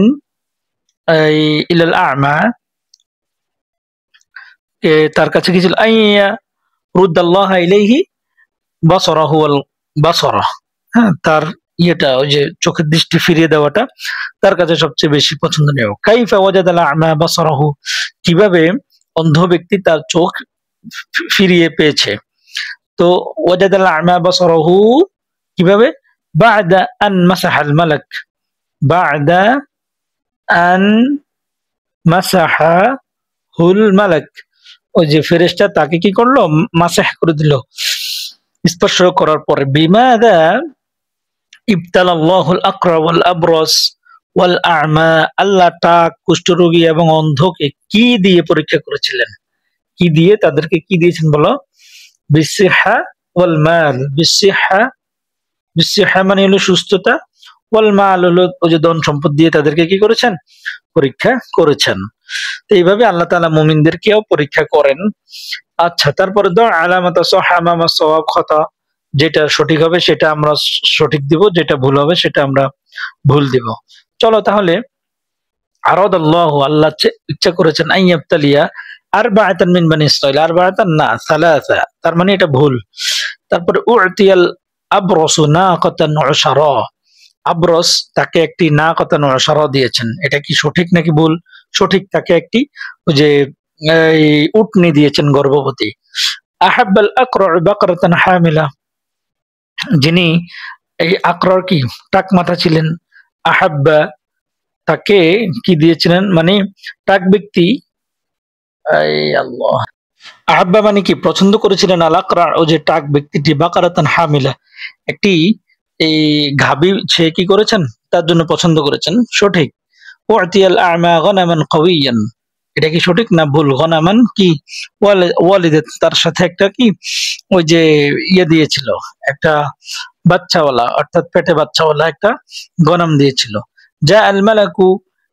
ইলাল আ'মা, তার কাছে কি ছিল? আইয়া রুদ্দাল্লাহ ইলাইহি বাসরাহু ওয়াল বাসরা, হ্যাঁ, তার ইয়েটা ওই যে চোখের দৃষ্টি ফিরিয়ে দেওয়াটা তার কাছে সবচেয়ে বেশি পছন্দনীয়। কাইফা ওয়াজাদাল আ'মা বাসরাহু, কিভাবে অন্ধ ব্যক্তি তার চোখ ফিরিয়ে পেয়েছে। তো ওয়াজাদাল আ'মা বাসরাহু কিভাবে? বা'দা আন মাসাহাল মালাক, বা'দা আন মাসাহাহুল মালাক, ওই যে ফেরেশতা তাকে কি করলো? মাসাহ করে দিল, স্পর্শ করার পরে। বিমাদা ইবতালাল্লাহুল আকরা ওয়াল আবরাস ওয়াল আ'মা, আল্লাহ টাক, কুষ্ঠরোগী এবং অন্ধকে কি দিয়ে পরীক্ষা করেছিলেন? কি দিয়ে তাদেরকে কি দিয়েছেন বলো? বিসিহা ওয়াল মাল, বিসিহা মানে হলো সুস্থতা, ওয়াল মাল হলো ওই যে ধন সম্পদ দিয়ে তাদেরকে কি করেছেন? পরীক্ষা করেছেন। তো এইভাবে আল্লাহ তাআলা মুমিনদেরকেও পরীক্ষা করেন। আচ্ছা, তারপরে দাও আলামাত সাহামামা সওয়াব খাতা, যেটা সঠিক হবে সেটা আমরা সঠিক দিব, যেটা ভুল হবে সেটা আমরা ভুল দিব। চলো তাহলে আরাদাল্লাহু, আল্লাহ ইচ্ছা করেছেন, আইয়াবতালিয়া আরবাআতান মিন বানি ইসরাঈল, আরবাআতান না সালাসা, তার মানে এটা ভুল। তারপরে উতিয়াল আবরসু নাকাতান উশারা, আবরস তাকে একটি নাকাতান উশারা দিয়েছেন, এটা কি সঠিক নাকি ভুল? সঠিক, তাকে একটি ওই যে এই উটনি দিয়েছেন গর্ভবতী। আহাব্বাল আকরা বাকরাতান হামিলা, যিনি এই আকরার কি টাক মাথা ছিলেন, আহাব্বা তাকে কি দিয়েছিলেন, মানে টাক ব্যক্তি, এই আল্লাহ, আহাব্বা মানে কি পছন্দ করেছিলেন, আল আকরা ও যে টাক ব্যক্তিটি, বাকারাতান হামিলা একটি এই গাভী সে কি করেছেন, তার জন্য পছন্দ করেছেন, সঠিক। উতিয়াল আ'মা গনামান কাওয়িয়ান, এটা কি সঠিক না ভুল? গনামান কি ওয়ালিদাত, তার সাথে একটা কি ওই যে ইয়ে দিয়েছিল, একটা বাচ্চাওয়ালা, অর্থাৎ পেটে বাচ্চাওয়ালা একটা গনাম দিয়েছিল। যা আল মালাকু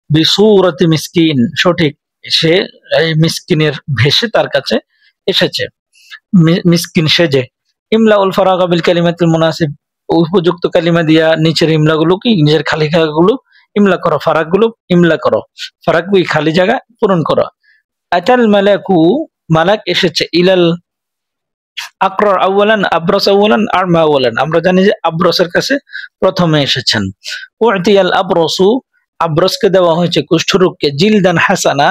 বিসূরাতি মিসকিন, সঠিক, সে এই মিসকিনের ভেষে তার কাছে এসেছে, মিসকিন সেজে। ইমলাউল ফারাগা বিল কালিমাতিল মুনাসিব, উপযুক্ত কালিমা দিয়া নিচের ইমলাগুলো কি, নিজের খালি জায়গাগুলো ইমলা করো, ফারাক গুলো ইমলা করো, ফারাক ওই খালি জায়গা পূরণ করো। আতাল মালাকু, মালাক এসেছে, ইলাল আকরার আউয়ালান, আবরাস আউয়ালান, আরমা আউয়ালান, আমরা জানি যে আবরসের কাছে প্রথমে এসেছেন। উতিয়াল আবরসু, আবরসকে দেওয়া হয়েছে কুষ্ঠরোগকে, জিলদান হাসানা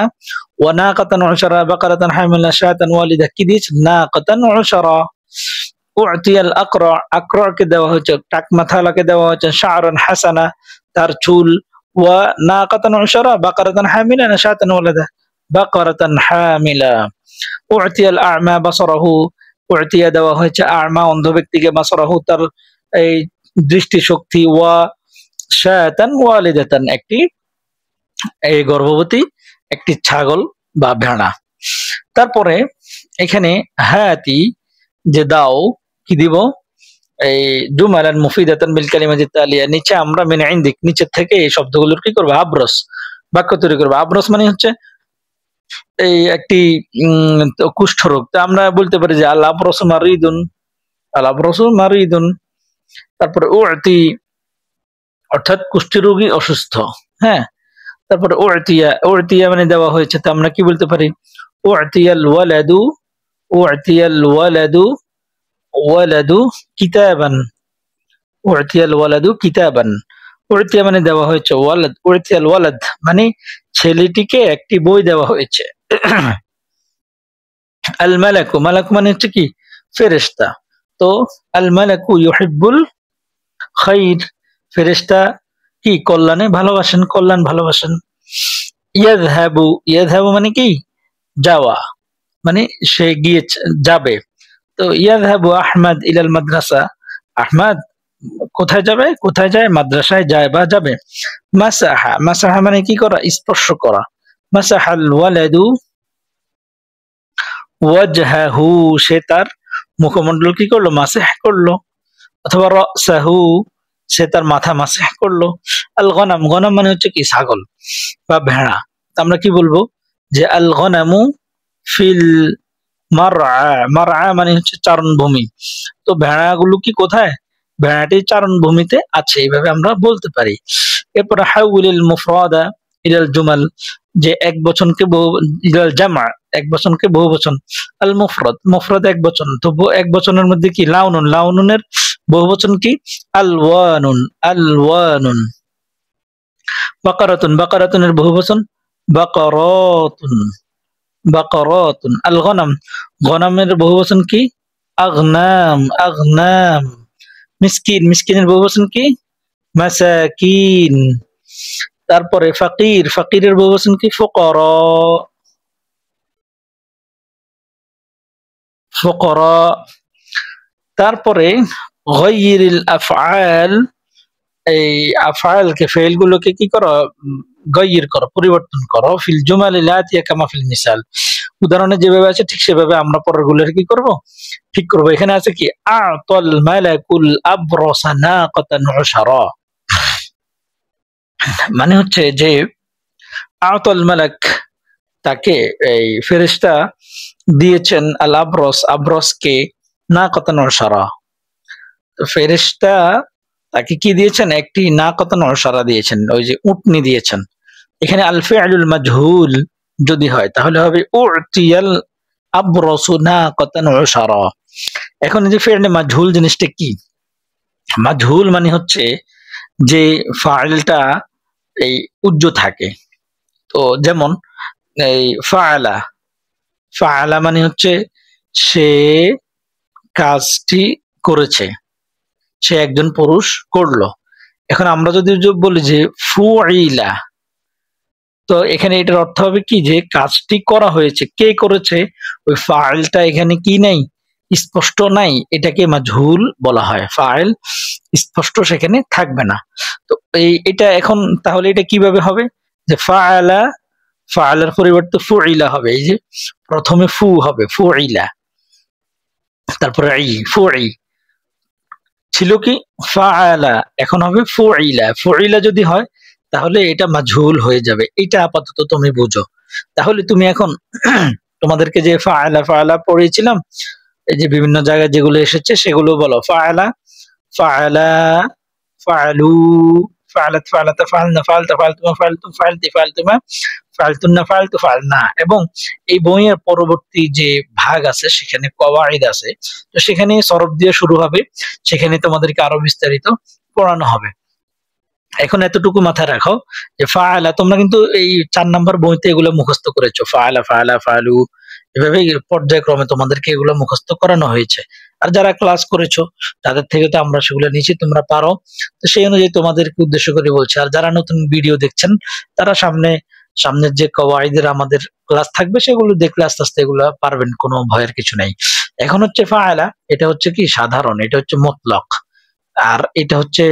ওয়া নাকাতান উশারা বাকারাতান হামিলা শাতান ওয়ালিদা, কি দিয়েছে, নাকাতান উশারা। উতিয়াল আকরা, আকরাকে দেওয়া হয়েছে, টাক মাথালাকে দেওয়া হয়েছে শা'রান হাসানা, তার চুল, ওয়া নাকাতান উশারা বাকারাতান হামিলা শাতান ওয়ালিদা, বাকারাতান হামিলা। উতিয়াল আ'মা বাসারাহু, উতিয়া দেওয়া হয়েছে আ'মা অন্ধ ব্যক্তিকে, বাসারাহু তার এই দৃষ্টিশক্তি, ওয়া শাতান ওয়ালিদাতান একটি এই গর্ভবতী একটি ছাগল বা ভেড়া। তারপরে এখানে হাতি যে দাও, কি দিব, এই জুমালান মুফিদাতান বিল কালিমাতিত তালিয়া, নিচে আমরা মিন ইনদিক, নিচের থেকে এই শব্দগুলোর কি করব, আবরস বাক্য তৈরি করব। আবরস মানে হচ্ছে এই একটি কুষ্ঠরোগ, তা আমরা বলতে পারি যে আল আবরসু মারিদুন, আল আবরসু মারিদুন। তারপরে উতি, অর্থাৎ কুষ্ঠরোগী অসুস্থ, হ্যাঁ। তারপরে উতিয়া, উতিয়া মানে দেওয়া হয়েছে, তা আমরা কি বলতে পারি, উতিয়াল ওয়ালাদু, উতিয়াল ওয়ালাদু, ওয়ালাদু কিতাবান, উতিয়াল ওয়ালাদু কিতাবান। উতিয়া মানে দেওয়া হয়েছে, ওয়ালাদ, উতিয়াল ওয়ালাদ মানে ছেলেটিকে একটি বই দেওয়া হয়েছে। আল মালাকু, মালাকু মানে হচ্ছে কি ফেরেশতা, তো আল মালাকু ইউহিব্বুল খাইর, ফেরেশতা কি কল্যাণে ভালোবাসেন, কল্যাণ ভালোবাসেন। ইয়াযহাবু, ইয়াযহাবু মানে কি যাওয়া, মানে সে গিয়ে যাবে, তো ইয়াযহাবু আহমদ ইলাল মাদ্রাসা, আহমদ কোথায় যাবে, কোথায় যায়, মাদ্রাসায় যায় বা যাবে। মাসাহা, মাসাহা মানে কি করা, স্পর্শ করা। মাসাহাল ওয়ালাদু ওয়াজহাহু, সে তার মুখমণ্ডল কি করলো, মাসিহ করলো। অথবা রাসাহু, সে তার মাথা মাসিহ করলো। আল গনাম, গনাম মানে হচ্ছে কি ছাগল বা ভেড়া, আমরা কি বলবো যে আল গনামু ফিল মারআ, মারআ মানে হচ্ছে চারণভূমি, তো ভেড়াগুলো কি কোথায়, ভেড়াটি চারণভূমিতে আছে, এইভাবে আমরা বলতে পারি। এরপরে হাউলিল মুফরাদা ইলাল জুমাল, যে এক বচনকে বহু, ইলাল জামা এক বচনকে বহু বচন, আল মুফরাদ, মুফরাদ এক বচন, তো এক বচনের মধ্যে কি লাউনুন, লাউনুনের বহু বচন কি আলওয়ানুন, আলওয়ানুন। বাকারাতুন, বাকারাতুনের বহু বচন বাকারাতুন, বাকারাতুন। আল গনাম, গনামের বহু বচন কি আগনাম, আগনাম। মিসকিন, মিসকিনের বহু বচন কি মাসাকিন। তারপরে ফাকির, ফাকিরের বহু বচন কি ফুকারা, ফুকারা। তারপরে গায়রিল আফআল, এই আফআলকে, ফেল গুলোকে কি করো, গায়র করো, পরিবর্তন করো, ফিল জুমাল লাতিয়া কামা ফিল মিসাল, উদাহরণে যেভাবে আছে ঠিক সেভাবে আমরা পরের গুলোর কি করব, ঠিক করব। এখানে আছে কি আতাল মালাকুল আবরাসা নাকাতান উশারা, মানে হচ্ছে যে আতাল মালাক, তাকে এই ফেরেশতা দিয়েছেন, আল আবরস, আবরসকে, নাকাতান উশারা, ফেরেশতা তাকে কি দিয়েছেন? একটি নাকাতান উশারা দিয়েছেন, ওই যে উটনি দিয়েছেন। এখানে আল ফি'লুল মাজহুল যদি হয় তাহলে হবে উ'তিয়াল আবরাসু নাকাতান উশারা। এখন এই যে ফি'লে মাজহুল জিনিসটা কি? মাজহুল মানে হচ্ছে যে ফাইলটা এই উজ্জ থাকে। তো যেমন এই ফাআলা, ফাআলা মানে হচ্ছে সে কাজটি করেছে, সে একজন পুরুষ করলো। এখন আমরা যদি বলি যে ফুইলা, তো এখানে এটার অর্থ হবে কি যে কাজটি করা হয়েছে, কে করেছে? ওই ফাইলটা এখানে কি নাই, স্পষ্ট নাই, এটাকে মাজহুল বলা হয়। ফাইল স্পষ্ট সেখানে থাকবে না। তো এটা এখন তাহলে এটা কিভাবে হবে? যে ফাআলা, ফাআলার পরিবর্তে ফুইলা হবে। এই যে প্রথমে ফু হবে, ফুইলা, তারপরে ফুই ছিল কি ফাআলা, এখন হবে ফুইলা। ফুইলা যদি হয় তাহলে এটা মাজহুল হয়ে যাবে। এটা আপাতত তুমি বুঝো। তাহলে তুমি এখন তোমাদেরকে যে ফাআলা ফাআলা পড়িয়েছিলাম, এই যে বিভিন্ন জায়গায় যেগুলো এসেছে সেগুলো বলো। ফাআলা, ফাআলা, ফাআলু, ফাআলাত, ফাআলাতা, ফাআলনা, ফাআলতা, ফাআলতুমা, ফাআলতুম, ফাআলতি, ফাআলতুমা, ফাআলতুন্না, ফাআলতু, ফাআলনা। এবং এই বইয়ের পরবর্তী যে ভাগ আছে সেখানে কওয়াইদ আছে, তো সেখানে সরফ দিয়ে শুরু হবে, সেখানে তোমাদেরকে আরো বিস্তারিত পড়ানো হবে। এখন এতটুকু মাথায় রাখো যে ফাআলা, তোমরা কিন্তু এই 4 নাম্বার বইতে এগুলো মুখস্থ করেছো। ফাআলা, ফাআলা, ফাআলু, এভাবে পর্যায়ক্রমে তোমাদেরকে এগুলো মুখস্থ করানো হয়েছে। আর যারা ক্লাস করেছো তাদের থেকে তো আমরা সেগুলো নিচে, তোমরা পারো। তো সেই অনুযায়ী তোমাদেরকে উদ্দেশ্য করে বলছি। আর যারা নতুন ভিডিও দেখছেন তারা সামনের যে কওয়াইদের আমাদের ক্লাস থাকবে সেগুলো দেখলে আস্তে আস্তে এগুলো পারবেন, কোনো ভয়ের কিছু নাই। এখন হচ্ছে ফাআলা, এটা হচ্ছে কি সাধারণ, এটা হচ্ছে মুতলাক। আর এটা হচ্ছে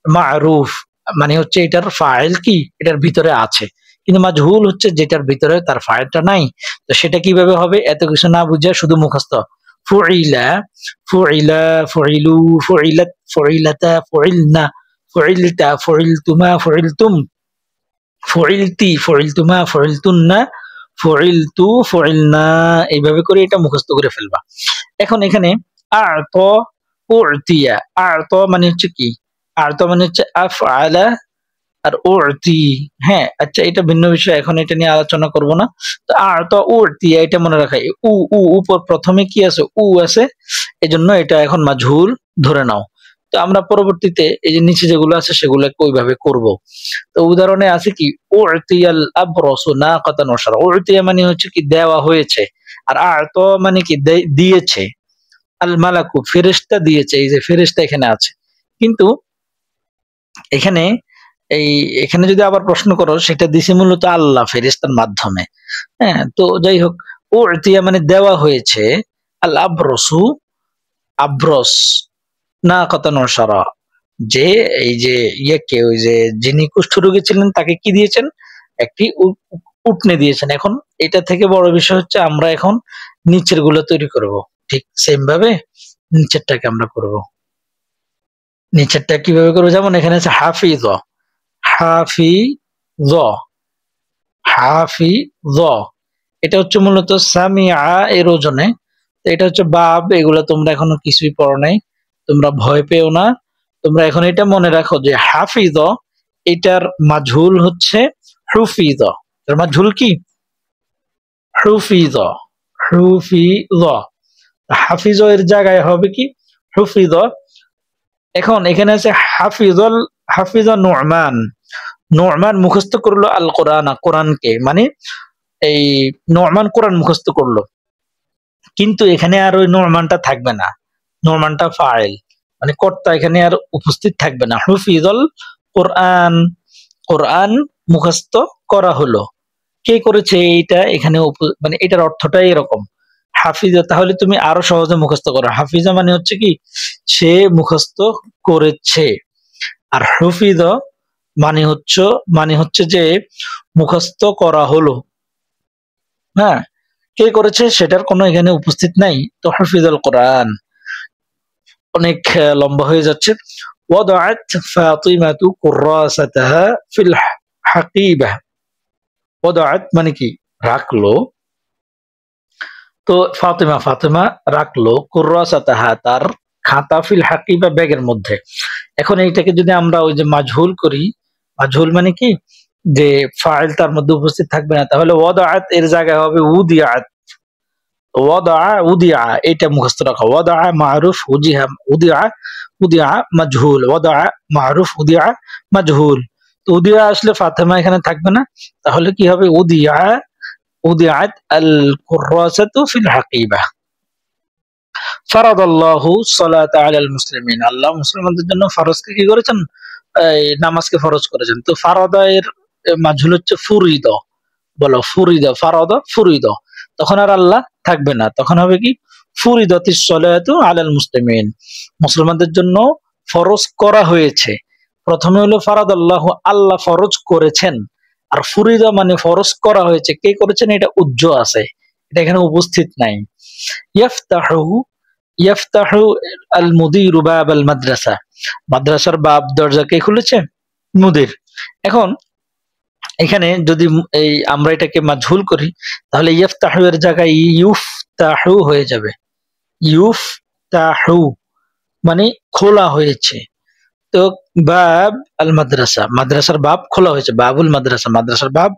মারুফ, মানে হচ্ছে এটার ফাইল কি এটার ভিতরে আছে। কিন্তু মাজহুল হচ্ছে যেটার ভিতরে তার ফাইলটা নাই। তো সেটা কিভাবে হবে? এত কিছু না বুঝে শুধু মুখস্থ। ফুইলা, ফুইলা, ফুইলু, ফুইলাত, ফুইলাতা, ফুইলনা, ফুইলতা, ফুইলতুমা, ফুইলতুম, ফুইলতি, ফুইলতুমা, ফুইলতুন্না, ফুইলতু, ফুইলনা, এইভাবে করে এটা মুখস্থ করে ফেলবা। এখন এখানে আ'ত, উ'তিয়া, আ'ত মানে হচ্ছে কি? আ'ত মানে হচ্ছে আফআলা আর উ'তি। হ্যাঁ, আচ্ছা এটা ভিন্ন বিষয়, এখন এটা নিয়ে আলোচনা করব না। তো আ'ত, উ'তিয়া এটা মনে রাখা। উপর প্রথমে কি আছে? আছে, এজন্য এটা এখন মাজহুল ধরে নাও। তো আমরা পরবর্তীতে এই যে নিচে যেগুলো আছে সেগুলো ওইভাবে করব। তো উদাহরণে আছে কি উ'তিয়াল আবরাসু নাকাতান ওয়াশরা। উ'তিয়া মানে হচ্ছে কি দেওয়া হয়েছে, আর আ'ত মানে কি দিয়েছে। আল মালাকু ফেরেশতা দিয়েছে, এই যে ফেরেশতা এখানে আছে। কিন্তু এখানে এখানে যদি আবার প্রশ্ন করো, সেটা দিছে মূলত আল্লাহ ফেরেশতার মাধ্যমে। হ্যাঁ, তো যাই হোক, উ'তিয়া মানে দেওয়া হয়েছে। আল আবরসু, আব্রস, নাকাতান ওয়াশরা, যে এই যে ইয়েকে, ওই যে যিনি কুষ্ঠরোগী ছিলেন তাকে কি দিয়েছেন? একটি উটনে দিয়েছেন। এখন এটা থেকে বড় বিষয় হচ্ছে আমরা এখন নিচের গুলো তৈরি করব। ঠিক সেম ভাবে নিচেরটাকে আমরা করব। নিচেরটা কিভাবে করবো? যেমন এখানে আছে হাফিজ, হাফিজ, হাফিজ, এটা হচ্ছে মূলত সামিআ এর ওজনে। এটা হচ্ছে বাব। এগুলা তোমরা এখনো কিছুই পড়ো নাই, তোমরা ভয় পেও না। তোমরা এখন এটা মনে রাখো যে হাফিজ, এটার মাজহুল হচ্ছে হুফিজ। এর মাজহুল কি? হুফিজ, হুফিজ। হাফিজ এর জায়গায় হবে কি? হুফিজ। এখন এখানে আছে হাফিজল, হাফিজা নু'মান, নু'মান মুখস্থ করলো আল কোরআন, কোরআনকে, মানে এই নু'মান কোরআন মুখস্থ করলো। কিন্তু এখানে আর ওই নু'মানটা থাকবে না, নু'মানটা ফাইল, মানে কর্তা এখানে আর উপস্থিত থাকবে না। হুফিজল কোরআন, কোরআন মুখস্থ করা হলো। কে করেছে এইটা? এখানে মানে এটার অর্থটাই এরকম। হাফিজা, তাহলে তুমি আরো সহজে মুখস্থ করো। হাফিজা মানে হচ্ছে কি সে মুখস্থ করেছে। আর হুফিজ মানে হচ্ছে যে মুখস্থ করা হলো। হ্যাঁ, কে করেছে সেটার কোনো এখানে উপস্থিত নাই। তো হাফিজুল কোরআন অনেক লম্বা হয়ে যাচ্ছে। ওয়াদাআত ফাতিমাতু কুরাসাতাহা ফিল হাকিবা। ওয়াদাআত মানে কি রাখলো। তো ফাতিমা রাখলো কুরাসাতাহা তার খাতা ফিল হাকিবা ব্যাগের মধ্যে। এখন এইটাকে যদি আমরা ওই যে মাজহুল করি, মাজহুল মানে কি যে ফাইল তার মধ্যে উপস্থিত থাকবে না, তাহলে ওয়াদাআত এর জায়গায় হবে উদিআত। ওয়াদা উদিআ এটা মুখস্থ রাখো। ওয়াদা মারুফ, উজিহা উদিআ, উদিআ মাজহুল, ওয়াদা মারুফ উদিআ মাজহুল। তো উদিআ আসলে ফাতেমা এখানে থাকবে না, তাহলে কি হবে উদিআ, উদিআত আল কুরাসাতু ফিল হাকিবা। ফারাদাল্লাহু সালাতা আলাল মুসলিমিন, আল্লাহ মুসলমানদের জন্য ফরজকে কি করেছেন, এই নামাজকে ফরজ করেছেন। তো ফারাদা এর মাজহুল হচ্ছে ফুরিদ, বলো ফুরিদ, ফারাদা ফুরিদ, তখন আর আল্লাহ থাকবে না, তখন হবে কি ফুরিদাতিস সালাতু আলাল মুসলিমিন, মুসলমানদের জন্য ফরজ করা হয়েছে। প্রথমে হলো ফারাদাল্লাহু, আল্লাহ ফরজ করেছেন, আর ফুরিদা মানে ফরজ করা হয়েছে, কে করেছেন এটা উজ্জ আছে, এটা এখানে উপস্থিত নাই। ইয়াফতাহু, ইয়াফতাহু আল মুদিরু বাব আল মাদ্রাসা, মাদ্রাসার বাব দরজা কে খুলেছে, মুদির। এখন এখানে যদি এই আমরা এটাকে মাজহুল করি, তাহলে ইয়াফতাহু এর জায়গায় ইউফতাহু হয়ে যাবে। ইউফতাহু মানে খোলা হয়েছে। তো বাব আল মাদ্রাসা, মাদ্রাসার বাব খোলা হয়েছে, বাবুল মাদ্রাসা, মাদ্রাসার বাব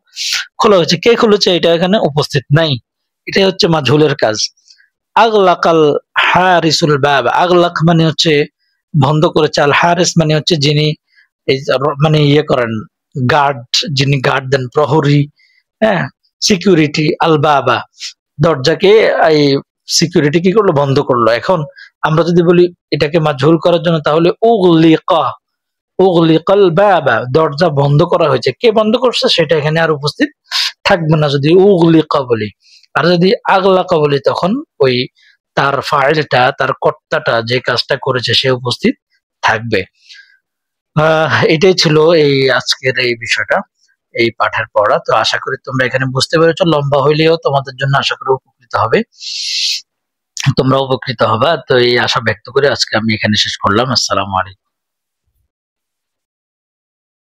খোলা হয়েছে, কে খুলেছে এটা এখানে উপস্থিত নাই, এটাই হচ্ছে মাজহুলের কাজ। আগলাকাল হারিসুল বাব, আগলাক মানে হচ্ছে বন্ধ করেছে, আল হারিস মানে হচ্ছে যিনি এই মানে ইয়ে করেন, গার্ড, যিনি গার্ড দেন, প্রহরী, হ্যাঁ, সিকিউরিটি। আল বাবা দরজাকে, এই সিকিউরিটি কি করলো, বন্ধ করলো। এখন আমরা যদি বলি এটাকে মাজহুল করার জন্য, তাহলে উগলিকা, উগলিকাল বাবা, দরজা বন্ধ করা হয়েছে, কে বন্ধ করছে সেটা এখানে আর উপস্থিত থাকবে না যদি উগলিকা বলি। আর যদি আগলাকা বলি, তখন ওই তার ফাইলটা, তার কর্তাটা যে কাজটা করেছে সে উপস্থিত থাকবে। এটাই ছিল এই আজকের এই বিষয়টা, এই পাঠের পড়া। তো আশা করি তোমরা এখানে বুঝতে পেরেছো, লম্বা হইলেও তোমাদের জন্য আশা করি উপকৃত হবে, তোমরা উপকৃত হবা। তো এই আশা ব্যক্ত করে আজকে আমি এখানে শেষ করলাম। আসসালামু আলাইকুম।